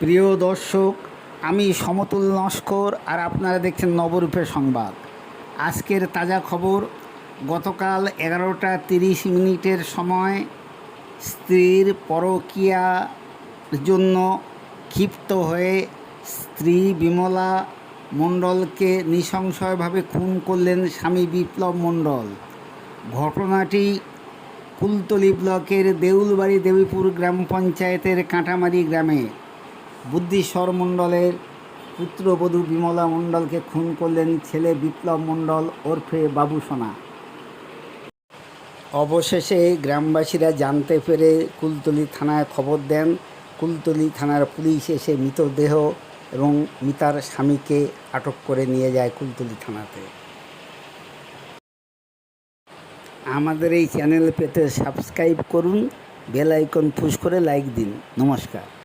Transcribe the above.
প্রিয় দর্শক, আমি সমতুল নস্কর আর আপনারা দেখছেন নবরূপের সংবাদ। আজকের তাজা খবর, গতকাল 11টা 30 মিনিটের সময় স্ত্রীর পরকীয়ার জন্য ক্ষিপ্ত হয়ে স্ত্রী বিমলা মণ্ডলকে নৃশংসভাবে খুন করলেন স্বামী বিপ্লব মণ্ডল। ঘটনাটি কুলতলি ব্লকের দেউলবাড়ি দেবীপুর গ্রাম পঞ্চায়েতের কাঁটামারি গ্রামে। বুদ্ধিশ্বর মণ্ডলের পুত্রবধূ বিমলা মণ্ডলকে খুন করলেন ছেলে বিপ্লব মণ্ডল ওরফে বাবুসোনা। অবশেষে গ্রামবাসীরা জানতে পেরে কুলতলি থানায় খবর দেন। কুলতলি থানার পুলিশ এসে মৃতদেহ এবং মিতার স্বামীকে আটক করে নিয়ে যায় কুলতলি থানাতে। আমাদের এই চ্যানেল পেতে সাবস্ক্রাইব করুন, বেল আইকন পুশ করে লাইক দিন। নমস্কার।